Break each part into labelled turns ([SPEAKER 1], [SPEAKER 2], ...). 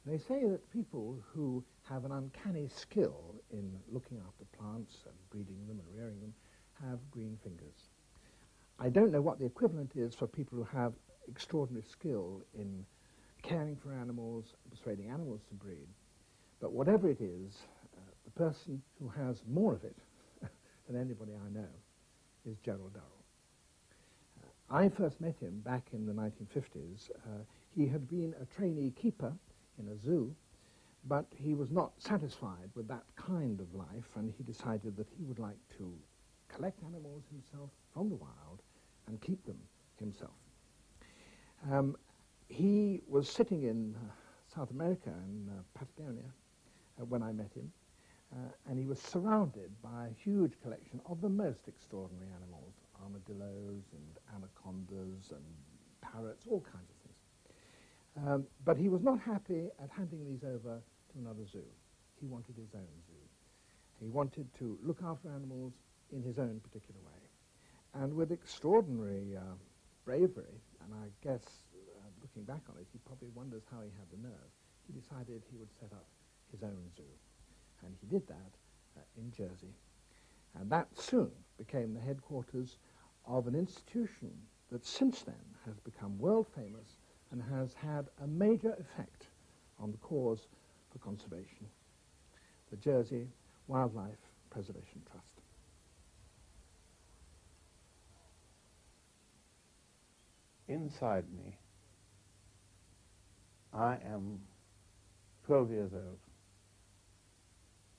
[SPEAKER 1] They say that people who have an uncanny skill in looking after plants and breeding them and rearing them have green fingers. I don't know what the equivalent is for people who have extraordinary skill in caring for animals, persuading animals to breed, but whatever it is, the person who has more of it than anybody I know is Gerald Durrell. I first met him back in the 1950s. He had been a trainee keeper in a zoo, but he was not satisfied with that kind of life, and he decided that he would like to collect animals himself from the wild and keep them himself. He was sitting in South America, in Patagonia, when I met him, and he was surrounded by a huge collection of the most extraordinary animals, armadillos and anacondas and parrots, all kinds of things. But he was not happy at handing these over to another zoo. He wanted his own zoo. He wanted to look after animals in his own particular way. And with extraordinary bravery, and I guess looking back on it, he probably wonders how he had the nerve, he decided he would set up his own zoo. And he did that in Jersey. And that soon became the headquarters of an institution that since then has become world famous and has had a major effect on the cause for conservation, the Jersey Wildlife Preservation Trust.
[SPEAKER 2] Inside me, I am 12 years old,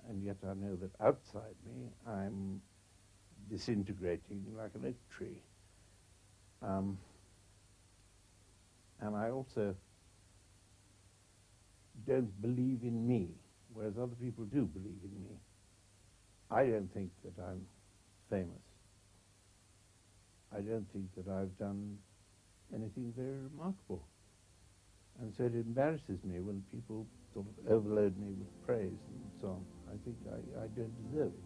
[SPEAKER 2] and yet I know that outside me I'm disintegrating like an oak tree. And I also don't believe in me, whereas other people do believe in me. I don't think that I'm famous. I don't think that I've done anything very remarkable. And so it embarrasses me when people sort of overload me with praise and so on. I think I don't deserve it.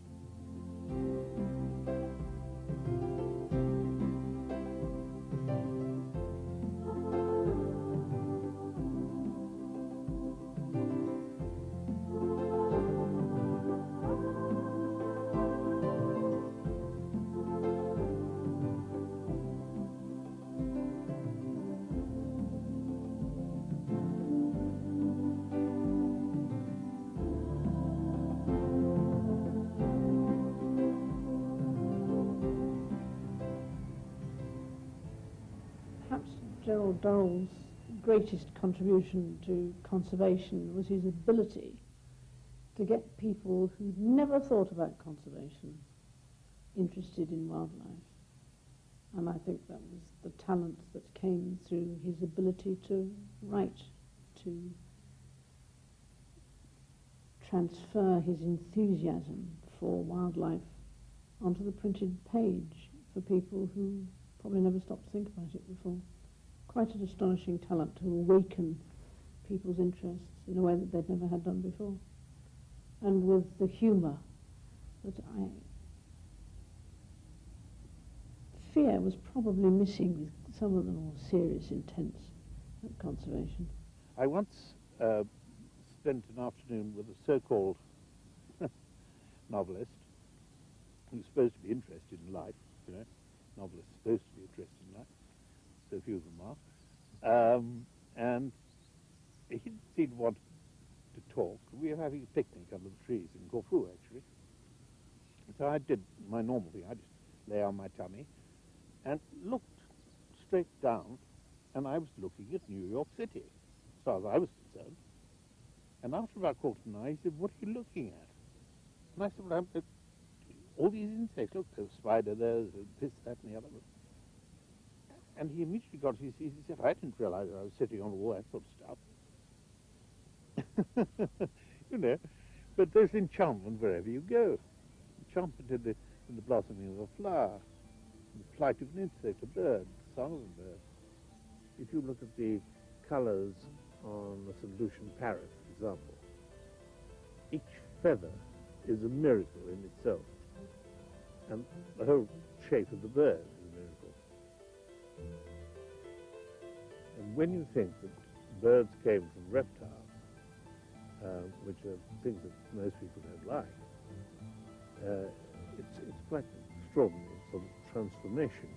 [SPEAKER 3] Gerald Durrell's greatest contribution to conservation was his ability to get people who'd never thought about conservation interested in wildlife. And I think that was the talent that came through his ability to write, to transfer his enthusiasm for wildlife onto the printed page for people who probably never stopped to think about it before. Quite an astonishing talent to awaken people's interests in a way that they'd never had done before. And with the humour that I fear was probably missing with some of the more serious intents at conservation.
[SPEAKER 2] I once spent an afternoon with a so-called novelist who's supposed to be interested in life, you know. Novelists are supposed to be interested in life. So few of them are. And he didn't seem to want to talk. We were having a picnic under the trees in Corfu, actually. So I did my normal thing. I just lay on my tummy and looked straight down, and I was looking at New York City, as far as I was concerned. And after about 9:15, he said, "What are you looking at?" And I said, "Well, all these insects. Look, there's a spider there, there's this, that, and the other." And he immediately got his, he said, "I didn't realize I was sitting on all that sort of stuff." You know, but there's enchantment wherever you go. Enchantment in the blossoming of a flower, the flight of an insect, a bird, the song of a bird. If you look at the colors on a St. Lucian parrot, for example, each feather is a miracle in itself. And the whole shape of the bird is a miracle. And when you think that birds came from reptiles, which are things that most people don't like, it's quite an extraordinary sort of transformation.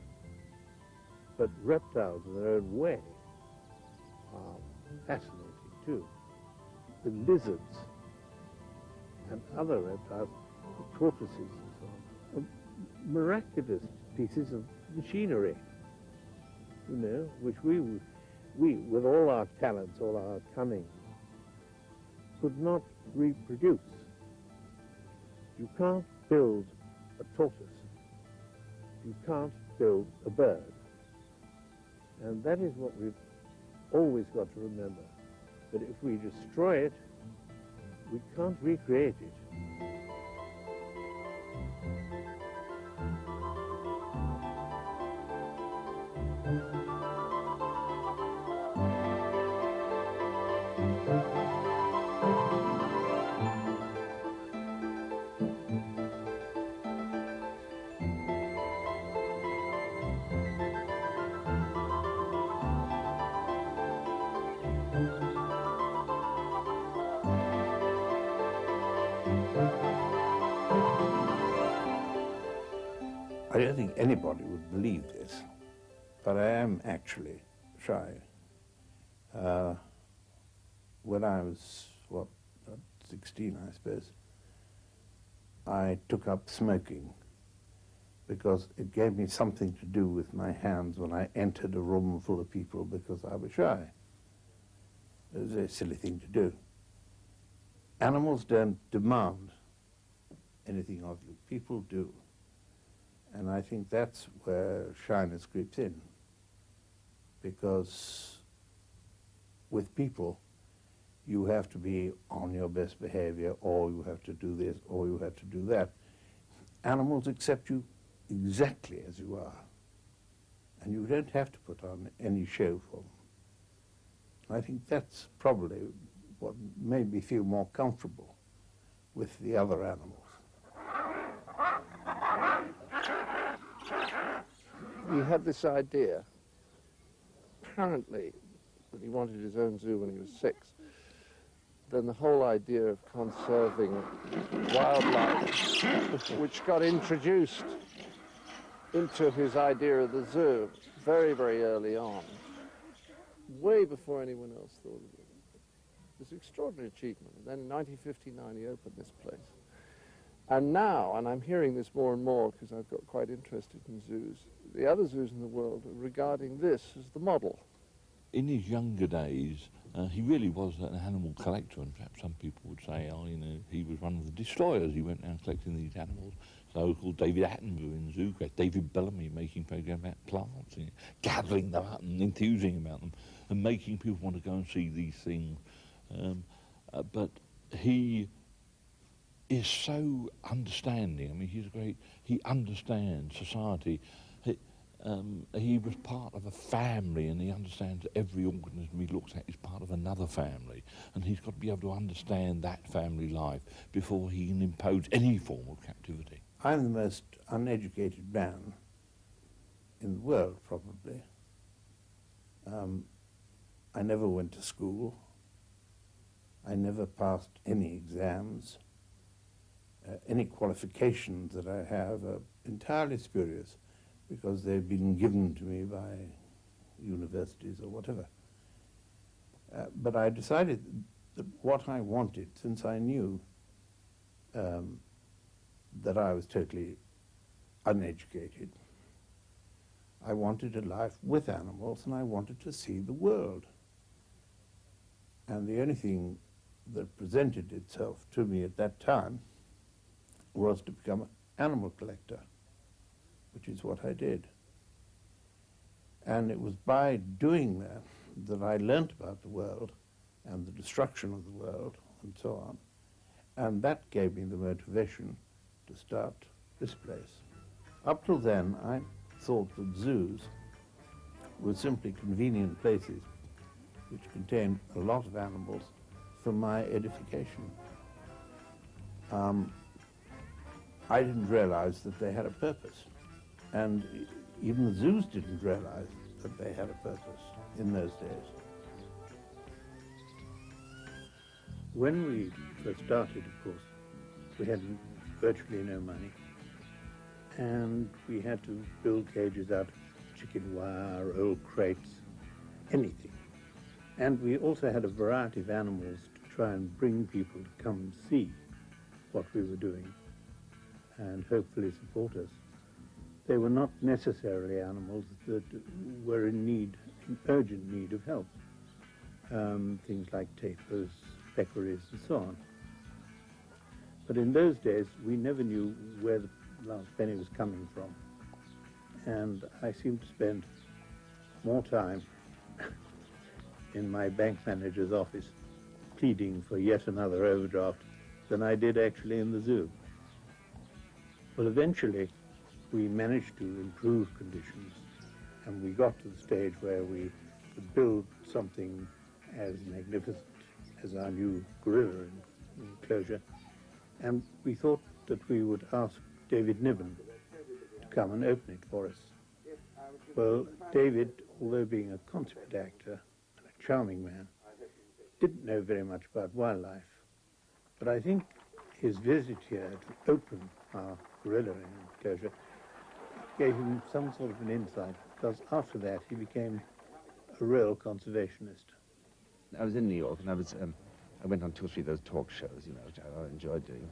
[SPEAKER 2] But reptiles in their own way are fascinating too. The lizards and other reptiles, the tortoises and so on, are miraculous pieces of machinery, you know, which we, with all our talents, all our cunning, could not reproduce. You can't build a tortoise. You can't build a bird. And that is what we've always got to remember, that if we destroy it, we can't recreate it.
[SPEAKER 4] I don't think anybody would believe this, but I am actually shy. When I was, 16, I suppose, I took up smoking because it gave me something to do with my hands when I entered a room full of people because I was shy. It was a silly thing to do. Animals don't demand anything of you. People do. And I think that's where shyness creeps in, because with people, you have to be on your best behavior, or you have to do this, or you have to do that. Animals accept you exactly as you are, and you don't have to put on any show for them. I think that's probably what made me feel more comfortable with the other animals.
[SPEAKER 1] He had this idea, apparently, that he wanted his own zoo when he was 6. Then the whole idea of conserving wildlife, which got introduced into his idea of the zoo very, very early on, way before anyone else thought of it. It was an extraordinary achievement. And then in 1959 he opened this place. And now, and I'm hearing this more and more because I've got quite interested in zoos, the other zoos in the world are regarding this as the model.
[SPEAKER 5] In his younger days, he really was an animal collector, and perhaps some people would say, he was one of the destroyers. He went around collecting these animals. So-called David Attenborough in Zoocraft, David Bellamy making programs about plants, and gathering them up and enthusing about them, and making people want to go and see these things. But he is so understanding. I mean, he understands society. He was part of a family, and he understands that every organism he looks at is part of another family, and he's got to be able to understand that family life before he can impose any form of captivity.
[SPEAKER 4] I'm the most uneducated man in the world, probably. I never went to school. I never passed any exams. Any qualifications that I have are entirely spurious, because they've been given to me by universities or whatever. But I decided that what I wanted, since I knew that I was totally uneducated, I wanted a life with animals, and I wanted to see the world. And the only thing that presented itself to me at that time was to become an animal collector, which is what I did. And it was by doing that that I learnt about the world and the destruction of the world and so on. And that gave me the motivation to start this place. Up till then, I thought that zoos were simply convenient places which contained a lot of animals for my edification. I didn't realize that they had a purpose. And even the zoos didn't realize that they had a purpose in those days.
[SPEAKER 2] When we first started, of course, we had virtually no money, and we had to build cages out of chicken wire, old crates, anything. And we also had a variety of animals to try and bring people to come and see what we were doing and hopefully support us. They were not necessarily animals that were in urgent need of help. Things like tapirs, peccaries, and so on. But in those days, we never knew where the last penny was coming from. And I seemed to spend more time in my bank manager's office pleading for yet another overdraft than I did actually in the zoo. Well, eventually, we managed to improve conditions, and we got to the stage where we could build something as magnificent as our new gorilla enclosure. And we thought that we would ask David Niven to come and open it for us. Well, David, although being a consummate actor and a charming man, didn't know very much about wildlife. But I think his visit here to open our gorilla enclosure gave him some sort of an insight, because after that he became a real conservationist.
[SPEAKER 6] I was in New York, and I went on 2 or 3 of those talk shows, you know, which I enjoyed doing.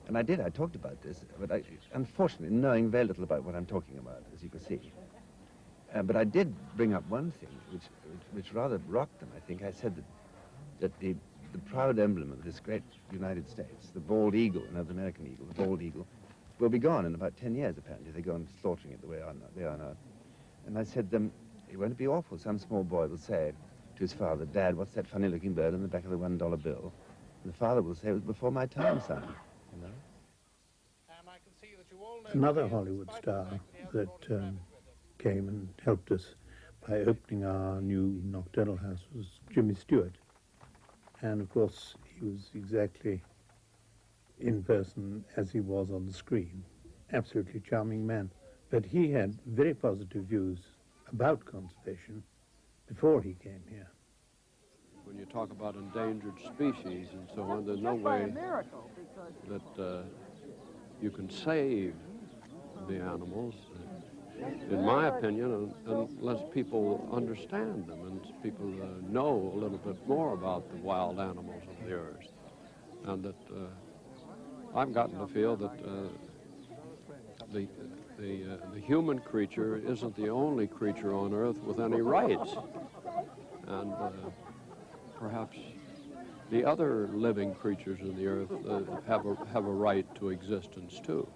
[SPEAKER 6] And I talked about this, but unfortunately, knowing very little about what I'm talking about, as you can see. But I did bring up one thing, which rather rocked them, I think. I said that the proud emblem of this great United States, the bald eagle, the American eagle, the bald eagle, will be gone in about 10 years, apparently. They go on slaughtering it the way they are now. And I said, won't it be awful? Some small boy will say to his father, "Dad, what's that funny-looking bird on the back of the $1 bill?" And the father will say, "It was before my time, son." You know?
[SPEAKER 2] Another Hollywood star that came and helped us by opening our new nocturnal house was Jimmy Stewart. And of course, he was exactly in person as he was on the screen. Absolutely charming man. But he had very positive views about conservation before he came here.
[SPEAKER 7] When you talk about endangered species and so on, there's no way that you can save the animals, in my opinion, unless people understand them and people know a little bit more about the wild animals of the earth. And that I've gotten to feel that the human creature isn't the only creature on earth with any rights. And perhaps the other living creatures in the earth have a right to existence too.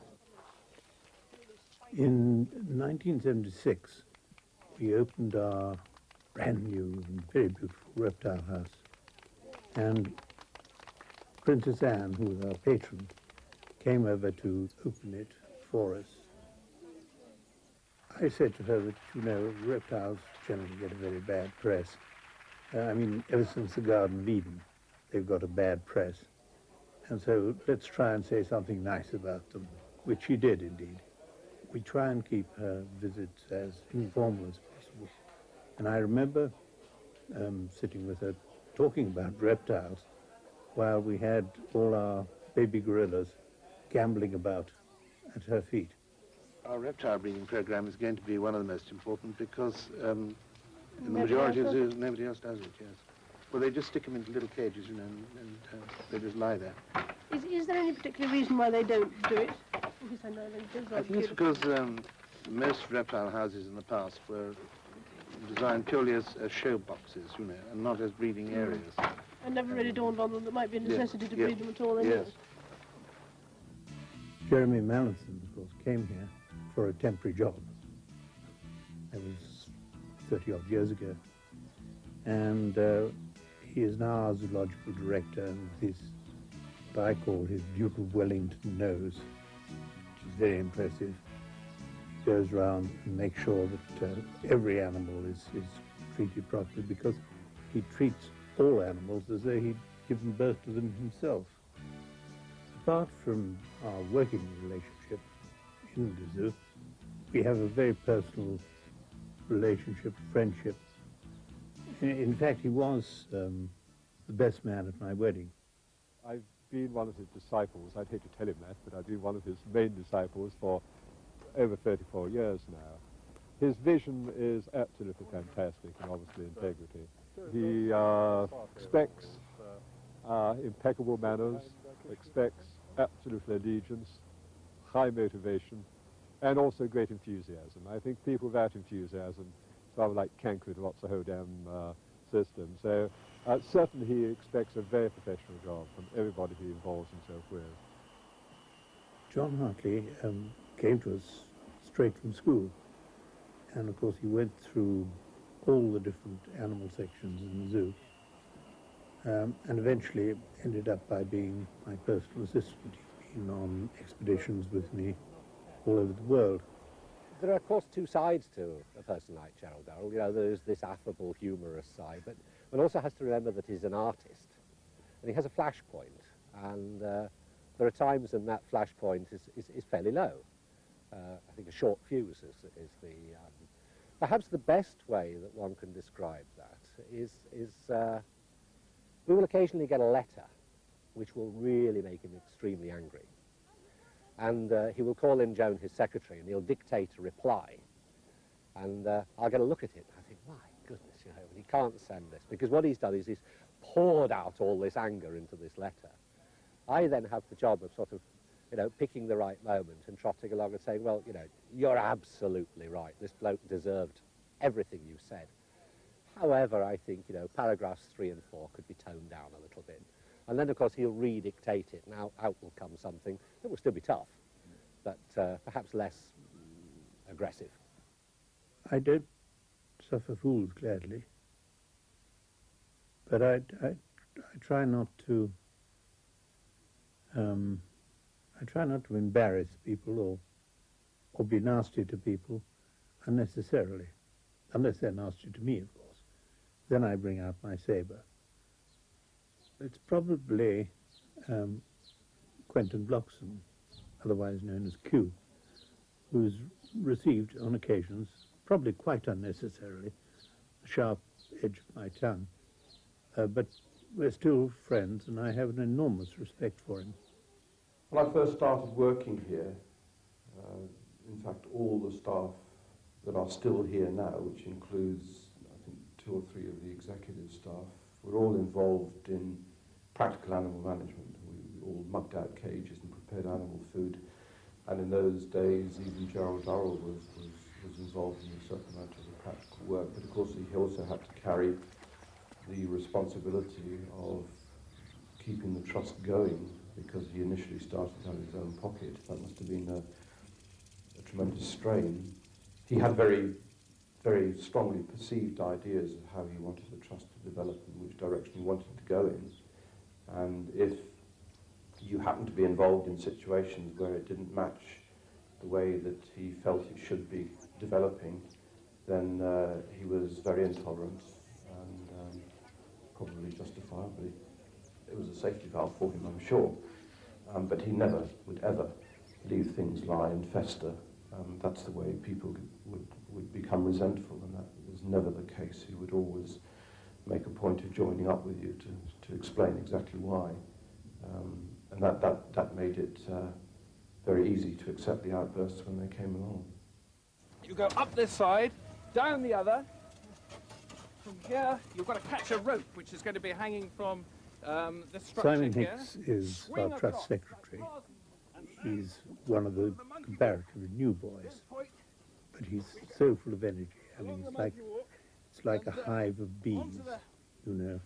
[SPEAKER 2] In 1976, we opened our brand new and very beautiful reptile house. And Princess Anne, who was our patron, came over to open it for us. I said to her that, you know, reptiles generally get a very bad press. I mean, ever since the Garden of Eden, they've got a bad press. And so let's try and say something nice about them, which she did indeed. We try and keep her visits as informal as possible. And I remember sitting with her talking about reptiles while we had all our baby gorillas gambling about at her feet.
[SPEAKER 4] Our reptile breeding program is going to be one of the most important because in the majority of zoos, nobody else does it, yes. Well, they just stick them into little cages, you know, and they just lie there.
[SPEAKER 3] Is there any particular reason why they don't do it? Because I know they do.
[SPEAKER 4] I think it's because most reptile houses in the past were designed purely as show boxes, you know, and not as breeding areas.
[SPEAKER 3] And never really dawned on them that might be a necessity to breed them at all anyway.
[SPEAKER 4] Yes.
[SPEAKER 2] Jeremy Mallinson, of course, came here for a temporary job. That was 30-odd years ago. And he is now our zoological director, and with his, what I call his Duke of Wellington nose, which is very impressive. He goes around and makes sure that every animal is treated properly, because he treats all animals as though he'd given birth to them himself. Apart from our working relationship in the zoo, we have a very personal relationship, friendship. In fact, he was the best man at my wedding.
[SPEAKER 7] I've been one of his disciples. I'd hate to tell him that, but I've been one of his main disciples for over 34 years now. His vision is absolutely fantastic and obviously integrity. He expects impeccable manners, expects absolute allegiance, high motivation, and also great enthusiasm. I think people with that enthusiasm, it's rather like canker rots the whole damn system. So certainly he expects a very professional job from everybody he involves himself with.
[SPEAKER 4] John Hartley came to us straight from school, and of course he went through all the different animal sections in the zoo, and eventually ended up by being my personal assistant. He's been on expeditions with me all over the world.
[SPEAKER 8] There are, of course, two sides to a person like Gerald Durrell. You know, there's this affable, humorous side, but one also has to remember that he's an artist, and he has a flash point, and there are times when that flash point is fairly low. I think a short fuse is the... perhaps the best way that one can describe that is we will occasionally get a letter which will really make him extremely angry. And he will call in Joan, his secretary, and he'll dictate a reply. And I'll get a look at it, and I think, my goodness, you know, he can't send this. Because what he's done is he's poured out all this anger into this letter. I then have the job of sort of, you know, picking the right moment and trotting along and saying, well, you know, you're absolutely right. This bloke deserved everything you said. However, I think, you know, paragraphs 3 and 4 could be toned down a little bit. And then, of course, he'll redictate it, and out will come something that will still be tough, but perhaps less aggressive.
[SPEAKER 4] I don't suffer fools gladly, but I try not to. I try not to embarrass people or be nasty to people unnecessarily, unless they're nasty to me, of course. Then I bring out my saber. It's probably Quentin Bloxham, otherwise known as Q, who's received on occasions, probably quite unnecessarily, the sharp edge of my tongue. But we're still friends, and I have an enormous respect for him.
[SPEAKER 9] When I first started working here, in fact all the staff that are still here now, which includes I think 2 or 3 of the executive staff, we're all involved in practical animal management. We all mugged out cages and prepared animal food, and in those days even Gerald Durrell was involved in a certain amount of the practical work, but of course he also had to carry the responsibility of keeping the trust going, because he initially started out of his own pocket. That must have been a tremendous strain. He had very, very strongly perceived ideas of how he wanted the trust to develop and which direction he wanted to go in. And if you happen to be involved in situations where it didn't match the way that he felt it should be developing, then he was very intolerant and probably justifiably. It was a safety valve for him, I'm sure. But he never would ever leave things lie and fester. That's the way people would become resentful, and that was never the case. He would always make a point of joining up with you to explain exactly why. And that made it very easy to accept the outbursts when they came along.
[SPEAKER 10] You go up this side, down the other. From here, you've got to catch a rope, which is going to be hanging from the structure
[SPEAKER 4] Simon
[SPEAKER 10] here.
[SPEAKER 4] Hicks is our trust secretary. He's one of the comparatively new boys, but he's so full of energy. I mean, it's like a hive of bees, you know.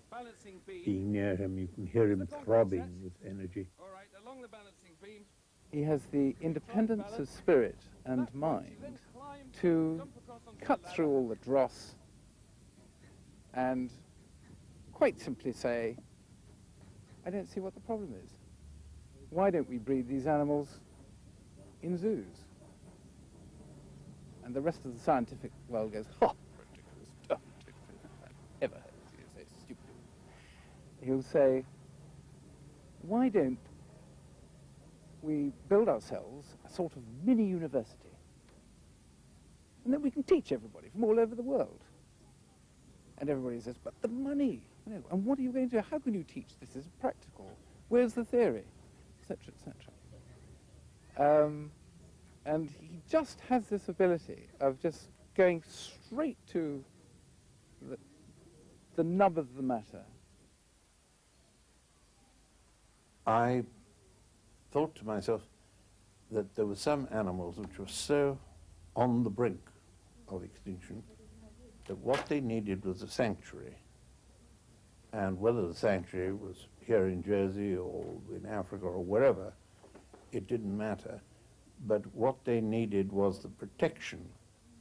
[SPEAKER 4] Being near him, you can hear him throbbing with energy.
[SPEAKER 10] All right, along the balancing beam.
[SPEAKER 11] He has the independence of spirit and mind to cut through all the dross and quite simply say, I don't see what the problem is. Why don't we breed these animals in zoos? And the rest of the scientific world goes, ha, ridiculous stuff, I've ever heard you say stupid. He'll say, why don't we build ourselves a sort of mini university? And then we can teach everybody from all over the world. And everybody says, but the money, you know, and what are you going to do? How can you teach this? Is it practical? Where's the theory? Etc., etc. And he just has this ability of just going straight to the nub of the matter.
[SPEAKER 4] I thought to myself that there were some animals which were so on the brink of extinction that what they needed was a sanctuary. And whether the sanctuary was here in Jersey or in Africa or wherever, it didn't matter. But what they needed was the protection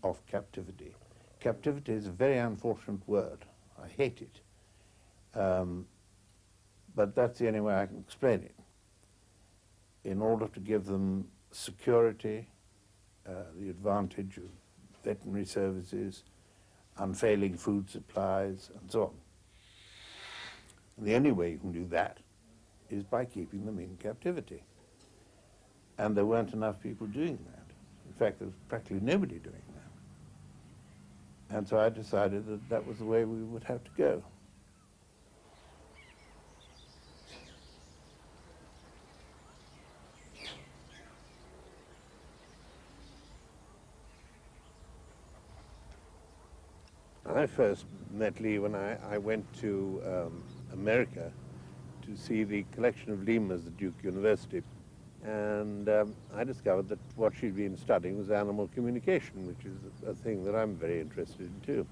[SPEAKER 4] of captivity. Captivity is a very unfortunate word. I hate it. But that's the only way I can explain it. In order to give them security, the advantage of veterinary services, unfailing food supplies, and so on. And the only way you can do that is by keeping them in captivity. And there weren't enough people doing that. In fact, there was practically nobody doing that. And so I decided that that was the way we would have to go.
[SPEAKER 2] I first met Lee when I went to America to see the collection of lemurs at Duke University. And I discovered that what she'd been studying was animal communication, which is a thing that I'm very interested in too.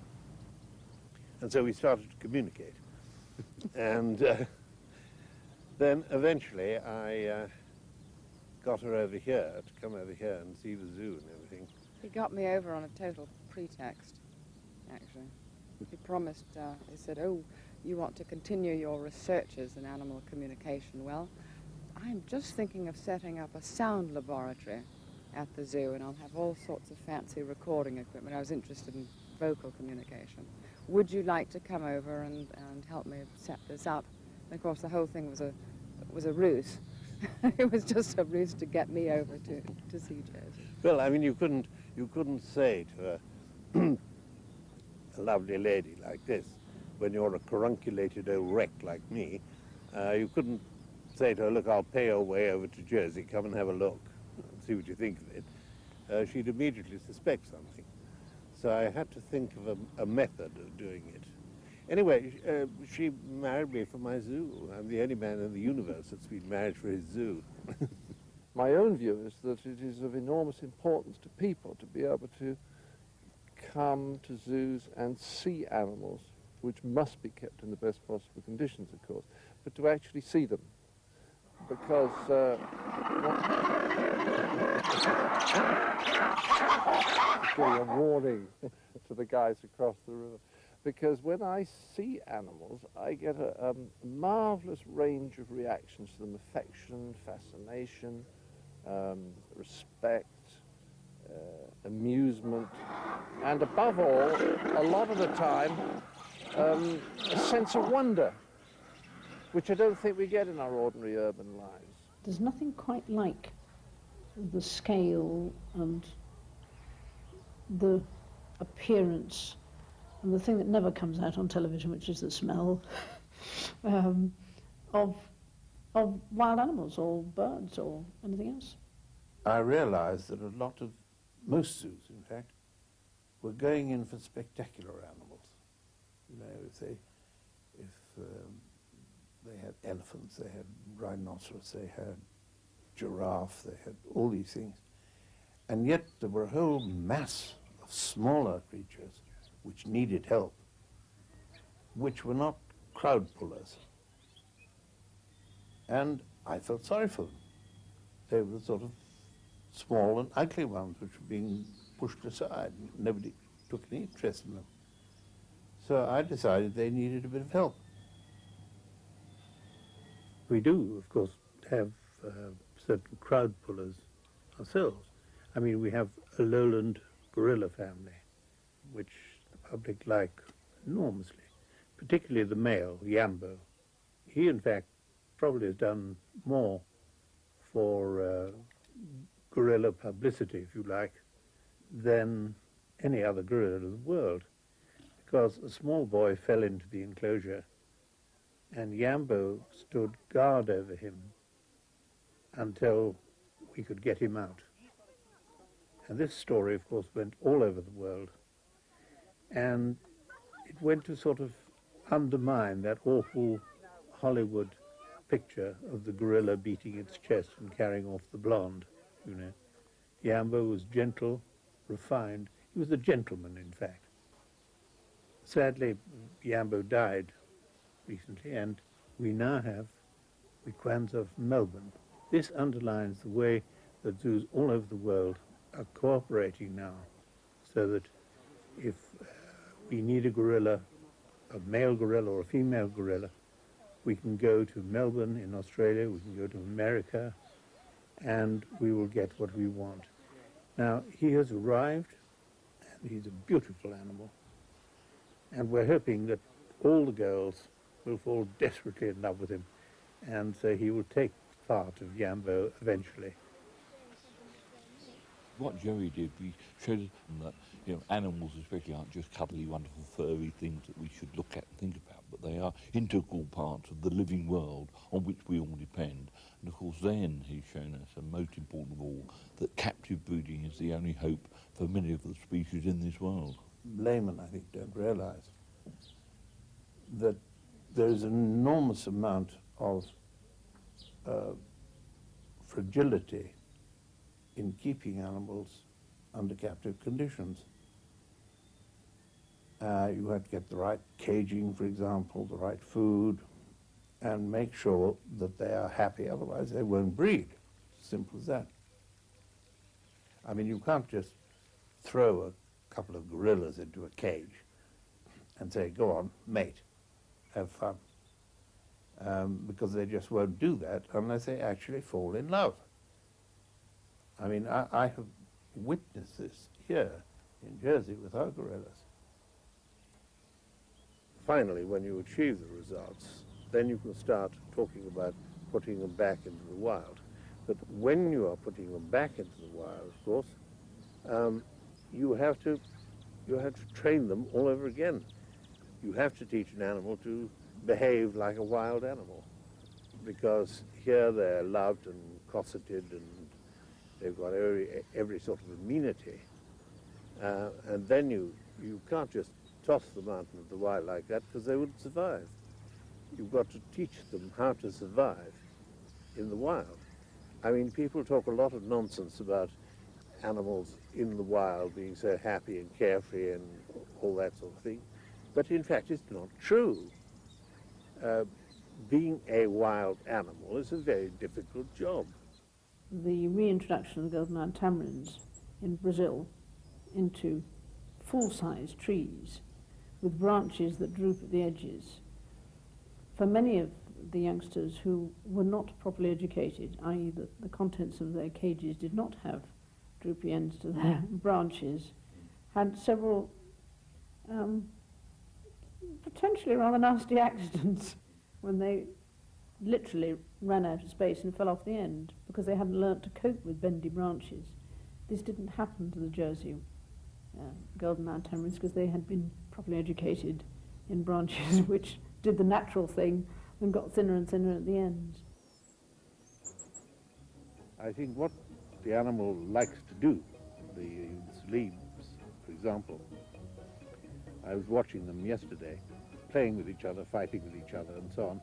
[SPEAKER 2] And so we started to communicate. And then eventually I got her over here, to come over here and see the zoo and everything.
[SPEAKER 12] He got me over on a total pretext, actually. He promised, he said, oh, you want to continue your researches in animal communication. Well, I'm just thinking of setting up a sound laboratory at the zoo, and I'll have all sorts of fancy recording equipment. I was interested in vocal communication. Would you like to come over and help me set this up? And of course, the whole thing was a ruse. It was just a ruse to get me over to see Jersey.
[SPEAKER 2] Well, I mean, you couldn't say to a lovely lady like this, when you're a carunculated old wreck like me, you couldn't say to her, look, I'll pay your way over to Jersey, come and have a look, and see what you think of it. She'd immediately suspect something. So I had to think of a method of doing it. Anyway, she married me for my zoo. I'm the only man in the universe that's been married for his zoo.
[SPEAKER 7] My own view is that it is of enormous importance to people to be able to come to zoos and see animals, which must be kept in the best possible conditions, of course, but to actually see them. Because giving a warning to the guys across the river. Because when I see animals, I get a marvelous range of reactions to them: affection, fascination, respect, amusement, and above all, a lot of the time, a sense of wonder, which I don't think we get in our ordinary urban lives.
[SPEAKER 3] There's nothing quite like the scale and the appearance and the thing that never comes out on television, which is the smell, of wild animals or birds or anything else.
[SPEAKER 4] I realized that most zoos, in fact, were going in for spectacular animals. You know, if they had elephants, they had rhinoceros, they had giraffe, they had all these things. And yet there were a whole mass of smaller creatures which needed help, which were not crowd pullers. And I felt sorry for them. They were the sort of small and ugly ones which were being pushed aside. Nobody took any interest in them. So I decided they needed a bit of help.
[SPEAKER 2] We do, of course, have certain crowd pullers ourselves. I mean, we have a lowland gorilla family, which the public like enormously, particularly the male, Yambo. He, in fact, probably has done more for gorilla publicity, if you like, than any other gorilla in the world, because a small boy fell into the enclosure
[SPEAKER 4] and Yambo stood guard over him until we could get him out. And this story, of course, went all over the world, and it went to sort of undermine that awful Hollywood picture of the gorilla beating its chest and carrying off the blonde, you know. Yambo was gentle, refined. He was a gentleman, in fact. Sadly, Yambo died recently, and we now have the Quans of Melbourne. This underlines the way that zoos all over the world are cooperating now, so that if we need a gorilla, a male gorilla or a female gorilla, we can go to Melbourne in Australia, we can go to America, and we will get what we want. Now, he has arrived, and he's a beautiful animal, and we're hoping that all the girls will fall desperately in love with him, and so he will take part of Yambo eventually.
[SPEAKER 5] What Jerry did, we showed them that, you know, animals especially aren't just cuddly, wonderful, furry things that we should look at and think about, but they are integral parts of the living world on which we all depend. And of course then he's shown us, and most important of all, that captive breeding is the only hope for many of the species in this world.
[SPEAKER 4] Laymen, I think, don't realize that there is an enormous amount of fragility in keeping animals under captive conditions. You have to get the right caging, for example, the right food, and make sure that they are happy, otherwise they won't breed. Simple as that. I mean, you can't just throw a couple of gorillas into a cage and say, go on, mate, have fun. Because they just won't do that unless they actually fall in love. I mean, I have witnessed this here in Jersey with our gorillas.
[SPEAKER 13] Finally, when you achieve the results, then you can start talking about putting them back into the wild. But when you are putting them back into the wild, of course, you have to train them all over again. You have to teach an animal to behave like a wild animal, because here they're loved and cosseted and they've got every sort of amenity. And then you can't just toss them out into the wild like that, because they wouldn't survive. You've got to teach them how to survive in the wild. I mean, people talk a lot of nonsense about animals in the wild being so happy and carefree and all that sort of thing, but in fact it's not true. Being a wild animal is a very difficult job.
[SPEAKER 3] The reintroduction of the golden-eyed tamarins in Brazil into full-size trees with branches that droop at the edges. For many of the youngsters who were not properly educated, i.e. the contents of their cages did not have droopy ends to their branches, had several potentially rather nasty accidents when they literally ran out of space and fell off the end because they hadn't learnt to cope with bendy branches. This didn't happen to the Jersey golden-eyed tamarins because they had been properly educated in branches which did the natural thing and got thinner and thinner at the ends.
[SPEAKER 13] I think what the animal likes to do, the sliebs, for example, I was watching them yesterday, playing with each other, fighting with each other, and so on.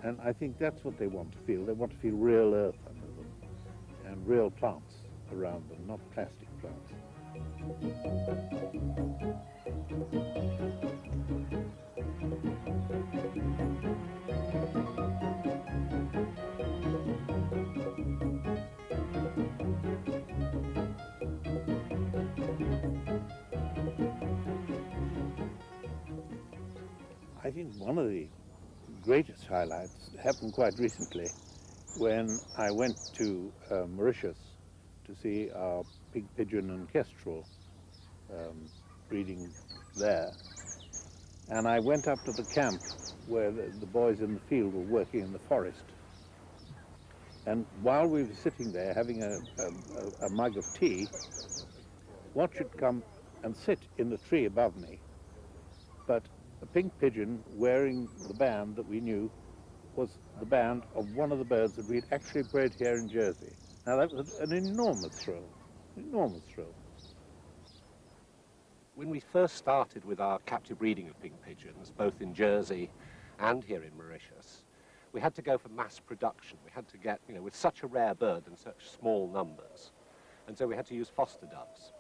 [SPEAKER 13] And I think that's what they want to feel. They want to feel real earth under them and real plants around them, not plastic plants. I think one of the greatest highlights happened quite recently when I went to Mauritius to see our pig, pigeon and kestrel breeding there. And I went up to the camp where the boys in the field were working in the forest. And while we were sitting there having a mug of tea, what should come and sit in the tree above me but a pink pigeon wearing the band that we knew was the band of one of the birds that we'd actually bred here in Jersey. Now that was an enormous thrill, enormous thrill.
[SPEAKER 8] When we first started with our captive breeding of pink pigeons, both in Jersey and here in Mauritius, we had to go for mass production. We had to get, with such a rare bird and such small numbers. And so we had to use foster doves.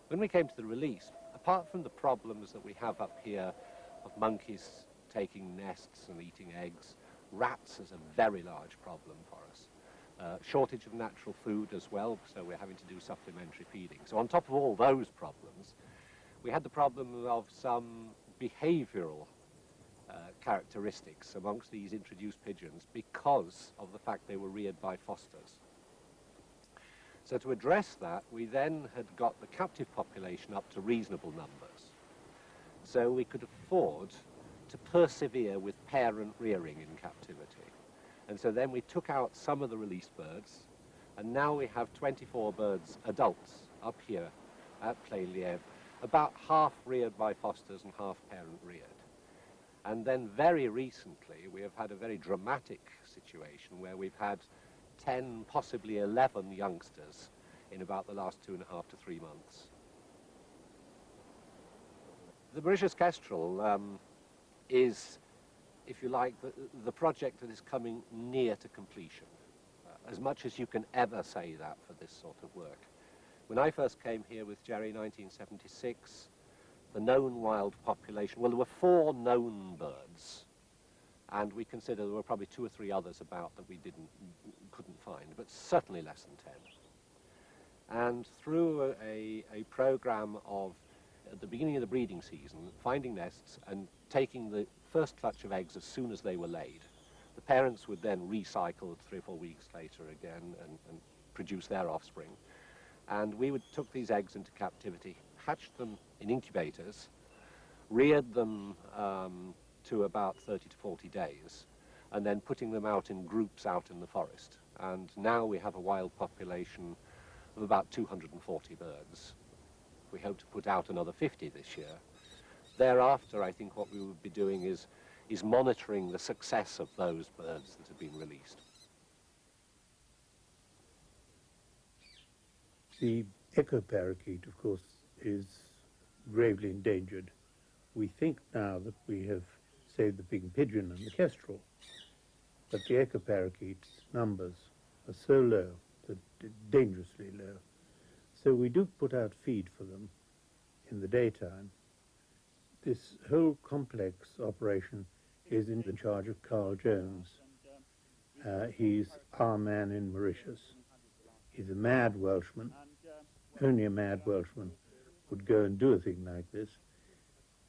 [SPEAKER 8] When we came to the release, apart from the problems that we have up here of monkeys taking nests and eating eggs, rats is a very large problem for us. Shortage of natural food as well, so we're having to do supplementary feeding. So on top of all those problems, we had the problem of some behavioral characteristics amongst these introduced pigeons because of the fact they were reared by fosters. So to address that, we then had got the captive population up to reasonable numbers. So we could afford to persevere with parent rearing in captivity. And so then we took out some of the released birds, and now we have 24 birds, adults, up here at Plainlièvre, about half reared by fosters and half parent reared. And then very recently, we have had a very dramatic situation where we've had 10, possibly 11 youngsters in about the last 2.5 to 3 months. The Mauritius Kestrel is, if you like, the project that is coming near to completion, as much as you can ever say that for this sort of work. When I first came here with Jerry in 1976, the known wild population, well, there were 4 known birds, and we consider there were probably 2 or 3 others about that we couldn't find, but certainly less than 10. And through a program of, at the beginning of the breeding season, finding nests and taking the first clutch of eggs as soon as they were laid, the parents would then recycle 3 or 4 weeks later again and produce their offspring. And we took these eggs into captivity, hatched them in incubators, reared them to about 30 to 40 days, and then putting them out in groups out in the forest. And now we have a wild population of about 240 birds. We hope to put out another 50 this year. Thereafter, I think what we will be doing is monitoring the success of those birds that have been released.
[SPEAKER 13] The echo parakeet, of course, is gravely endangered. We think now that we have saved the pink pigeon and the kestrel, but the echo parakeet's numbers are so low, that dangerously low. So we do put out feed for them in the daytime. This whole complex operation is in the charge of Carl Jones. He's our man in Mauritius. He's a mad Welshman. Only a mad Welshman would go and do a thing like this,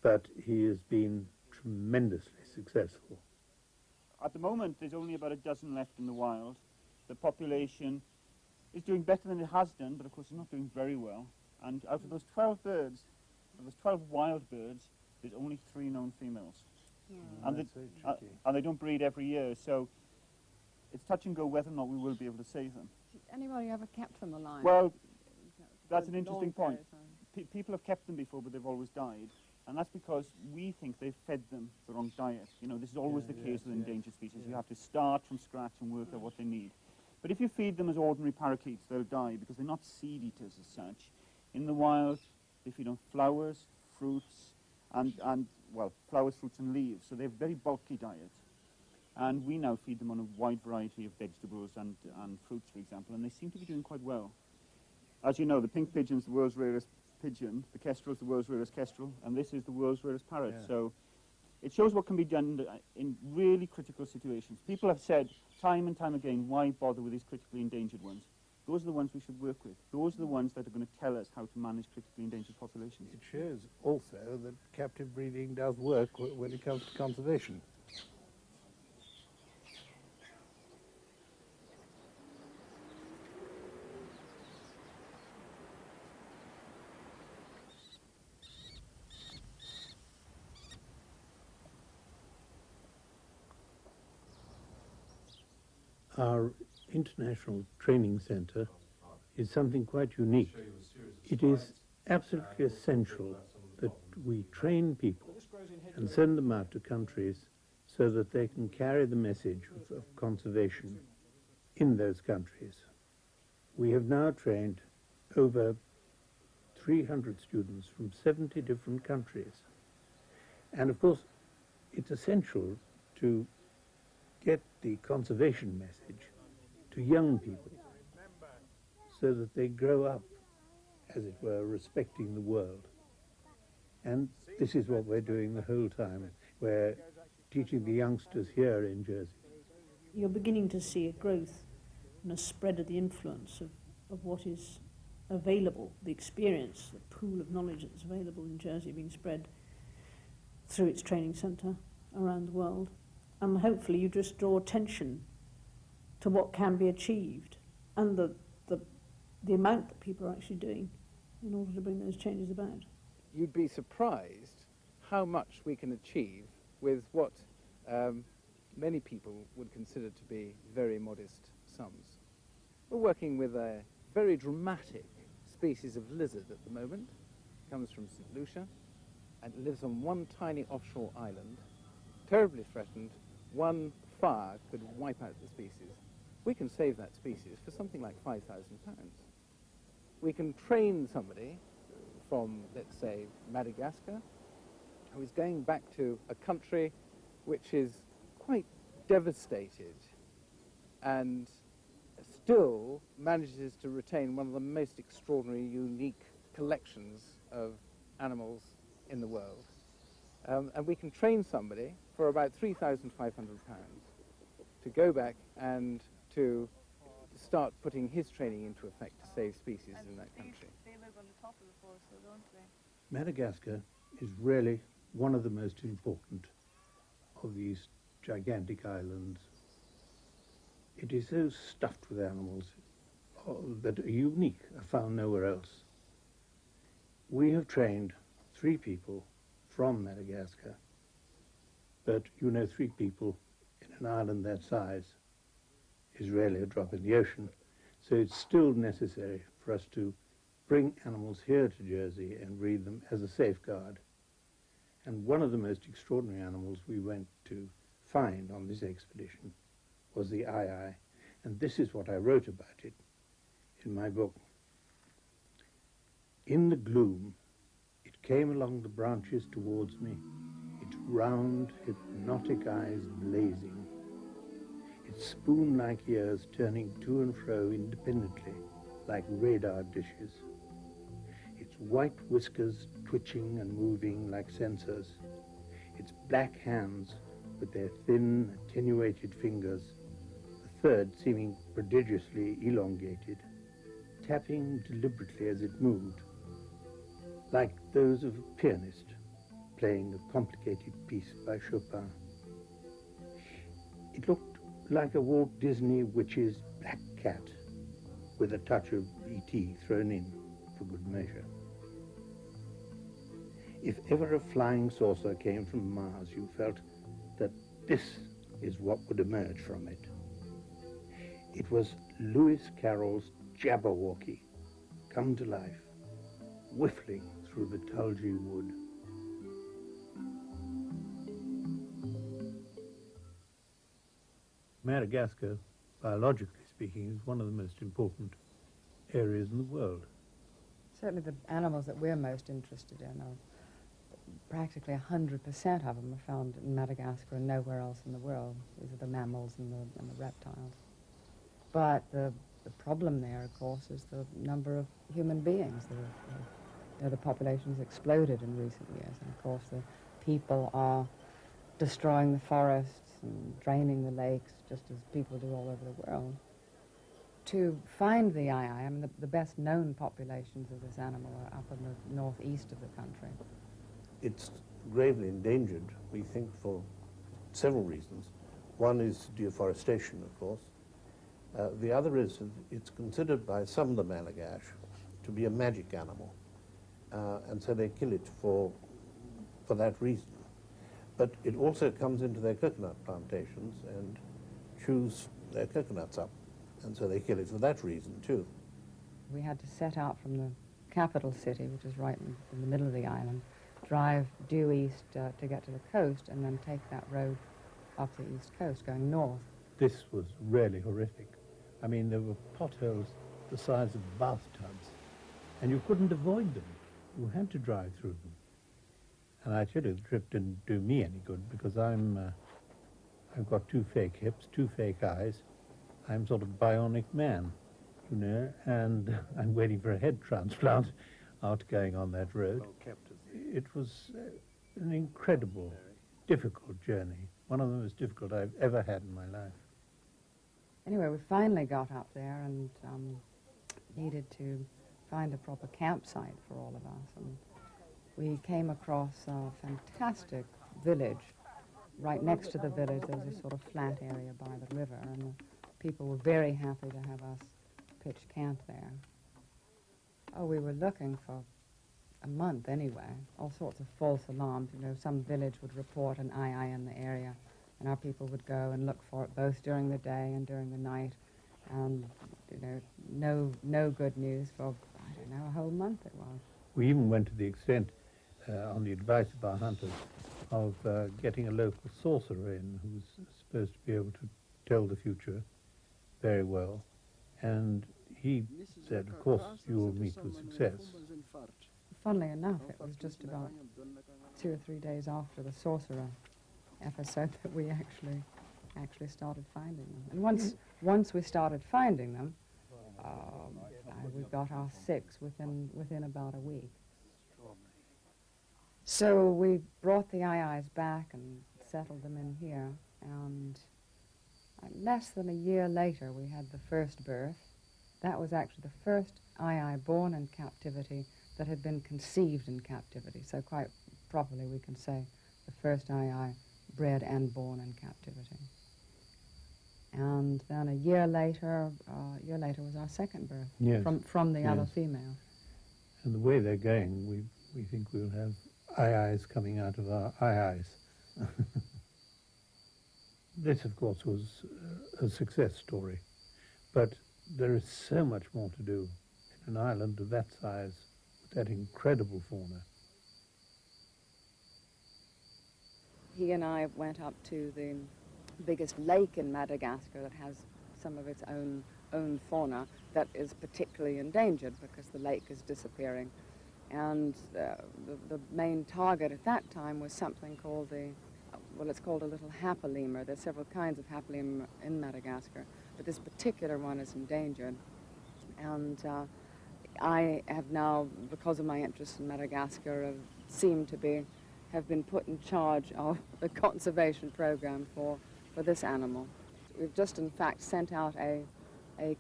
[SPEAKER 13] but he has been tremendously successful.
[SPEAKER 14] At the moment, there's only about a dozen left in the wild. The population is doing better than it has done, but of course it's not doing very well. And out of those 12 birds, of those 12 wild birds, there's only 3 known females. And they don't breed every year, so it's touch and go whether or not we will be able to save them.
[SPEAKER 12] Did anybody ever kept them alive?
[SPEAKER 14] Well, that's an interesting point. People have kept them before, but they've always died. And that's because we think they've fed them the wrong diet. You know, this is always the case with endangered species. You have to start from scratch and work out what they need. But if you feed them as ordinary parakeets, they'll die because they're not seed eaters as such. In the wild, they feed on flowers, fruits, and flowers, fruits, and leaves. So they have a very bulky diet. And we now feed them on a wide variety of vegetables and fruits, for example, and they seem to be doing quite well. As you know, the pink pigeon is the world's rarest pigeon, the kestrel is the world's rarest kestrel, and this is the world's rarest parrot. Yeah. So it shows what can be done in really critical situations. People have said time and time again, why bother with these critically endangered ones? Those are the ones we should work with. Those are the ones that are going to tell us how to manage critically endangered populations.
[SPEAKER 13] It shows also that captive breeding does work when it comes to conservation. Our international training centre is something quite unique. It is absolutely essential that we train people and send them out to countries so that they can carry the message of conservation in those countries. We have now trained over 300 students from 70 different countries. And of course, it's essential to get the conservation message to young people so that they grow up, as it were, respecting the world. And this is what we're doing the whole time. We're teaching the youngsters here in Jersey.
[SPEAKER 3] You're beginning to see a growth and a spread of the influence of what is available, the experience, the pool of knowledge that's available in Jersey being spread through its training centre around the world. And hopefully you just draw attention to what can be achieved and the amount that people are actually doing in order to bring those changes about.
[SPEAKER 11] You'd be surprised how much we can achieve with what many people would consider to be very modest sums. We're working with a very dramatic species of lizard at the moment. It comes from St. Lucia and lives on one tiny offshore island, terribly threatened. One fire could wipe out the species. We can save that species for something like £5,000. We can train somebody from, let's say, Madagascar, who is going back to a country which is quite devastated and still manages to retain one of the most extraordinary, unique collections of animals in the world. And we can train somebody for about £3,500 to go back and to start putting his training into effect to save species in that country.
[SPEAKER 12] They live on the top of the forest, so don't they?
[SPEAKER 13] Madagascar is really one of the most important of these gigantic islands. It is so stuffed with animals that are unique, are found nowhere else. We have trained 3 people from Madagascar, but you know, 3 people in an island that size is really a drop in the ocean, so it's still necessary for us to bring animals here to Jersey and breed them as a safeguard. And one of the most extraordinary animals we went to find on this expedition was the ii, and this is what I wrote about it in my book. In the gloom, it came along the branches towards me, its round, hypnotic eyes blazing, its spoon-like ears turning to and fro independently like radar dishes, its white whiskers twitching and moving like sensors, its black hands with their thin, attenuated fingers, the third seeming prodigiously elongated, tapping deliberately as it moved, like those of a pianist playing a complicated piece by Chopin. It looked like a Walt Disney witch's black cat with a touch of E.T. thrown in for good measure. If ever a flying saucer came from Mars, you felt that this is what would emerge from it. It was Lewis Carroll's Jabberwocky come to life, whiffling through the tulgey wood. Madagascar, biologically speaking, is one of the most important areas in the world.
[SPEAKER 12] Certainly the animals that we're most interested in are practically 100% of them are found in Madagascar and nowhere else in the world. These are the mammals and the reptiles. But the problem there, of course, is the number of human beings. The population has exploded in recent years, and of course the people are destroying the forests and draining the lakes, just as people do all over the world. To find the I mean, the best known populations of this animal are up in the northeast of the country.
[SPEAKER 13] It's gravely endangered, we think, for several reasons. One is deforestation, of course. The other is it's considered by some of the Malagash to be a magic animal, and so they kill it for that reason. But it also comes into their coconut plantations and chews their coconuts up, and so they kill it for that reason too.
[SPEAKER 12] We had to set out from the capital city, which is right in the middle of the island, drive due east to get to the coast and then take that road up the east coast going north.
[SPEAKER 13] This was really horrific. I mean, there were potholes the size of bathtubs, and you couldn't avoid them. You had to drive through them. And I tell you, the trip didn't do me any good because I've got 2 fake hips, 2 fake eyes. I'm sort of bionic man, you know, and I'm waiting for a head transplant after going on that road. It was an incredible, difficult journey. One of the most difficult I've ever had in my life.
[SPEAKER 12] Anyway, we finally got up there and needed to find a proper campsite for all of us. And we came across a fantastic village. Right next to the village, there was a sort of flat area by the river, and the people were very happy to have us pitch camp there. Oh, we were looking for a month anyway, all sorts of false alarms. You know, some village would report an II in the area, and our people would go and look for it both during the day and during the night. And, you know, no good news for, I don't know, a whole month it was.
[SPEAKER 13] We even went to the extent, on the advice of our hunters, of getting a local sorcerer in who's supposed to be able to tell the future very well. And he said, of course, you will meet with success.
[SPEAKER 12] Funnily enough, it was just about 2 or 3 days after the sorcerer episode that we actually started finding them. And once we started finding them, we got our 6 within about a week. So we brought the IIs back and settled them in here, and less than a year later we had the first birth. That was actually the first II born in captivity that had been conceived in captivity. So quite properly we can say the first II bred and born in captivity. And then a year later was our second birth,
[SPEAKER 13] yes.
[SPEAKER 12] from the
[SPEAKER 13] yes.
[SPEAKER 12] other female.
[SPEAKER 13] And the way they're going, we think we'll have IIs coming out of our IIs. This, of course, was a success story, but there is so much more to do in an island of that size, with that incredible fauna.
[SPEAKER 12] He and I went up to the biggest lake in Madagascar that has some of its own fauna that is particularly endangered because the lake is disappearing. And the main target at that time was something called it's called a little hapalemur. There's several kinds of hapalemur in Madagascar, but this particular one is endangered. And I have now, because of my interest in Madagascar, have been put in charge of the conservation program for this animal. We've just in fact sent out a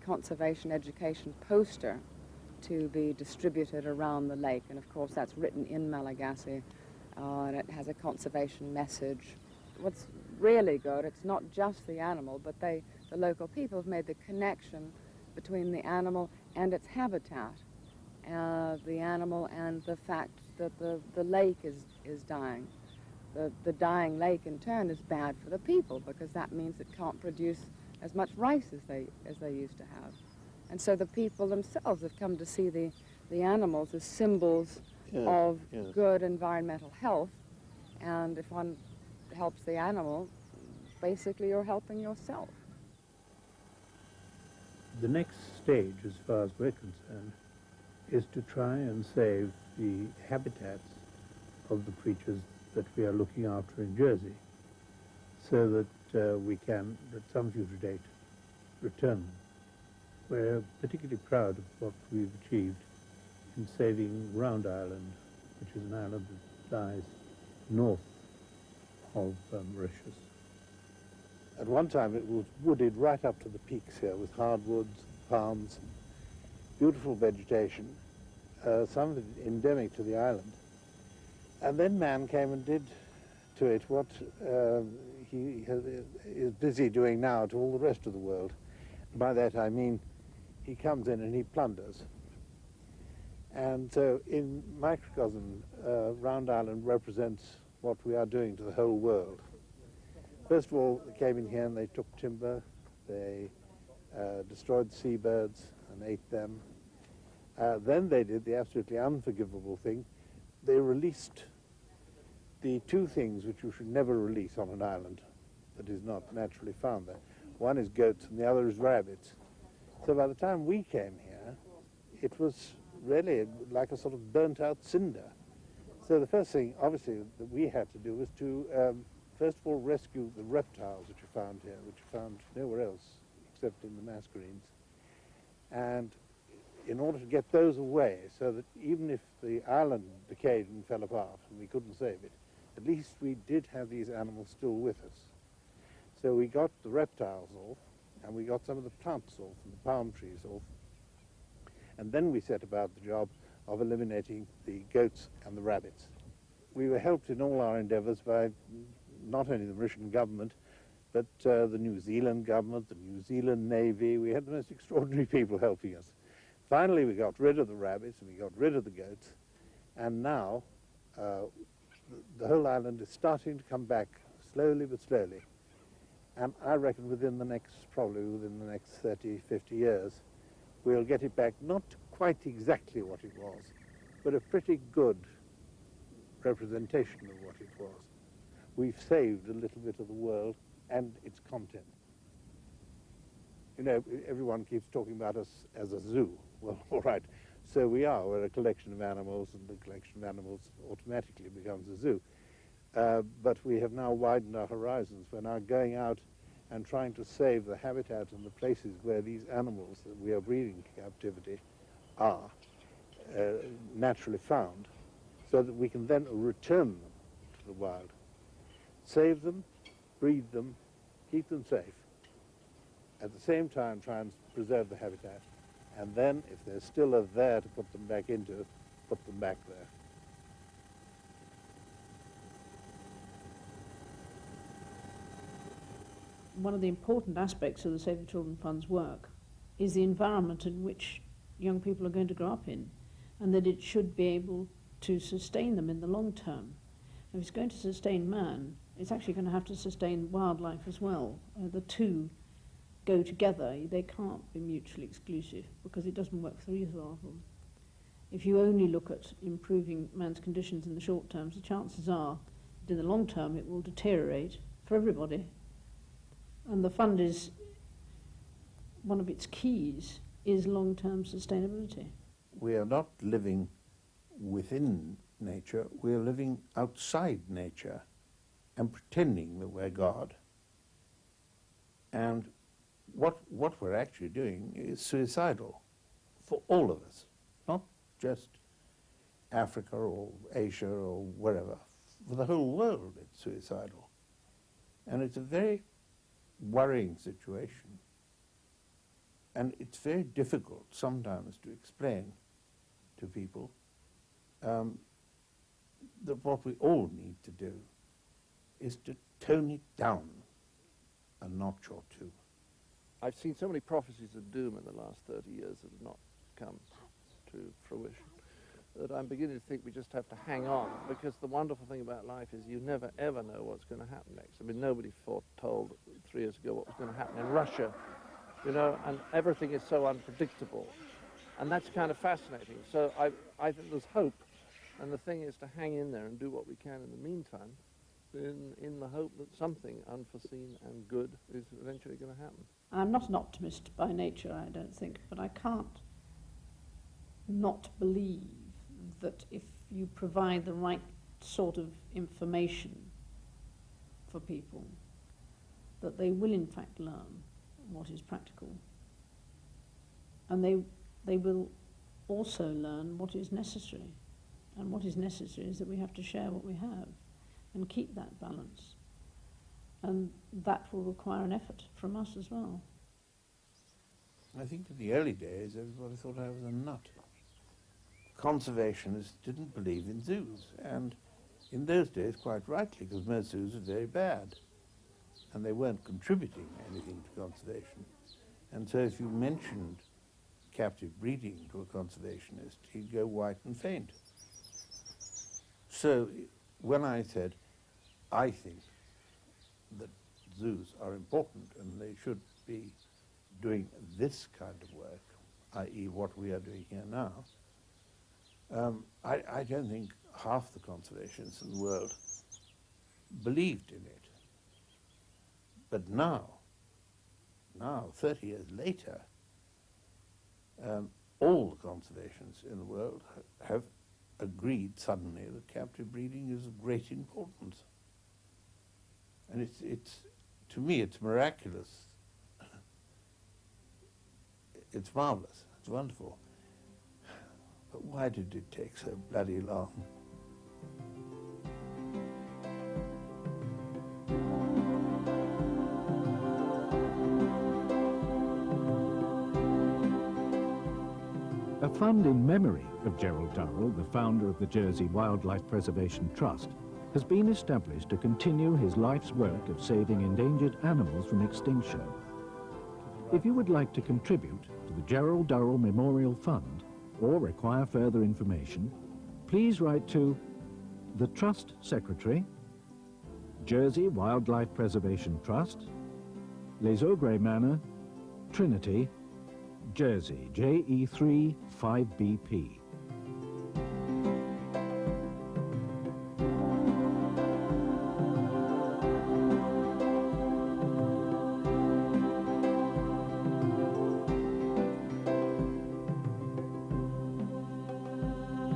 [SPEAKER 12] conservation education poster to be distributed around the lake, and of course that's written in Malagasy, and it has a conservation message. What's really good, it's not just the animal, but the local people have made the connection between the animal and its habitat, the animal and the fact that the lake is dying. The dying lake in turn is bad for the people because that means it can't produce as much rice as they used to have. And so the people themselves have come to see the animals as symbols of good environmental health. And if one helps the animal, basically you're helping yourself.
[SPEAKER 13] The next stage, as far as we're concerned, is to try and save the habitats of the creatures that we are looking after in Jersey, so that we can, at some future date, return them. We're particularly proud of what we've achieved in saving Round Island, which is an island that lies north of Mauritius. At one time it was wooded right up to the peaks here with hardwoods, palms, beautiful vegetation, some of it endemic to the island. And then man came and did to it what he is busy doing now to all the rest of the world. By that I mean he comes in and he plunders. And so in microcosm, Round Island represents what we are doing to the whole world. First of all, they came in here and they took timber, they destroyed the seabirds and ate them. Then they did the absolutely unforgivable thing. They released the two things which you should never release on an island that is not naturally found there. One is goats and the other is rabbits. So by the time we came here, it was really like a sort of burnt-out cinder. So the first thing, obviously, that we had to do was to, first of all, rescue the reptiles that you found here, which you found nowhere else except in the mascarenes. And in order to get those away, so that even if the island decayed and fell apart and we couldn't save it, at least we did have these animals still with us. So we got the reptiles off, and we got some of the plants off, and the palm trees off. And then we set about the job of eliminating the goats and the rabbits. We were helped in all our endeavours by not only the Mauritian government, but the New Zealand government, the New Zealand Navy. We had the most extraordinary people helping us. Finally, we got rid of the rabbits and we got rid of the goats, and now the whole island is starting to come back slowly but slowly. And I reckon probably within the next 30, 50 years, we'll get it back, not quite exactly what it was, but a pretty good representation of what it was. We've saved a little bit of the world and its content. You know, everyone keeps talking about us as a zoo. Well, all right, so we are. We're a collection of animals, and the collection of animals automatically becomes a zoo. But we have now widened our horizons. We're now going out and trying to save the habitat and the places where these animals that we are breeding in captivity are naturally found, so that we can then return them to the wild, save them, breed them, keep them safe, at the same time try and preserve the habitat, and then if they're still there to put them back into, put them back there.
[SPEAKER 3] One of the important aspects of the Save the Children Fund's work is the environment in which young people are going to grow up in, and that it should be able to sustain them in the long term. If it's going to sustain man, it's actually going to have to sustain wildlife as well. The two go together. They can't be mutually exclusive because it doesn't work for either of them. If you only look at improving man's conditions in the short term, the chances are that in the long term it will deteriorate for everybody. And the fund is, one of its keys is long-term sustainability.
[SPEAKER 4] We are not living within nature, we are living outside nature and pretending that we're God. And what we're actually doing is suicidal for all of us, not just Africa or Asia or wherever. For the whole world it's suicidal. And it's a very worrying situation. And it's very difficult sometimes to explain to people that what we all need to do is to tone it down a notch or two.
[SPEAKER 10] I've seen so many prophecies of doom in the last 30 years that have not come to fruition, that I'm beginning to think we just have to hang on, because the wonderful thing about life is you never ever know what's going to happen next. I mean, nobody foretold 3 years ago what was going to happen in Russia, you know, and everything is so unpredictable. And that's kind of fascinating. So I think there's hope, and the thing is to hang in there and do what we can in the meantime, in the hope that something unforeseen and good is eventually going to happen.
[SPEAKER 3] I'm not an optimist by nature, I don't think, but I can't not believe that if you provide the right sort of information for people, that they will in fact learn what is practical. And they will also learn what is necessary. And what is necessary is that we have to share what we have and keep that balance. And that will require an effort from us as well.
[SPEAKER 4] I think in the early days everybody thought I was a nut. Conservationists didn't believe in zoos, and in those days quite rightly, because most zoos were very bad and they weren't contributing anything to conservation. And so if you mentioned captive breeding to a conservationist, he'd go white and faint. So when I said, I think that zoos are important and they should be doing this kind of work, i.e. what we are doing here now, I don't think half the conservationists in the world believed in it. But now, 30 years later, all the conservationists in the world have agreed suddenly that captive breeding is of great importance. And it's to me, it's miraculous. It's marvelous. It's wonderful. But why did it take so bloody long?
[SPEAKER 15] A fund in memory of Gerald Durrell, the founder of the Jersey Wildlife Preservation Trust, has been established to continue his life's work of saving endangered animals from extinction. If you would like to contribute to the Gerald Durrell Memorial Fund or require further information, please write to the Trust Secretary, Jersey Wildlife Preservation Trust, Les Augres Manor, Trinity, Jersey, JE3 5BP.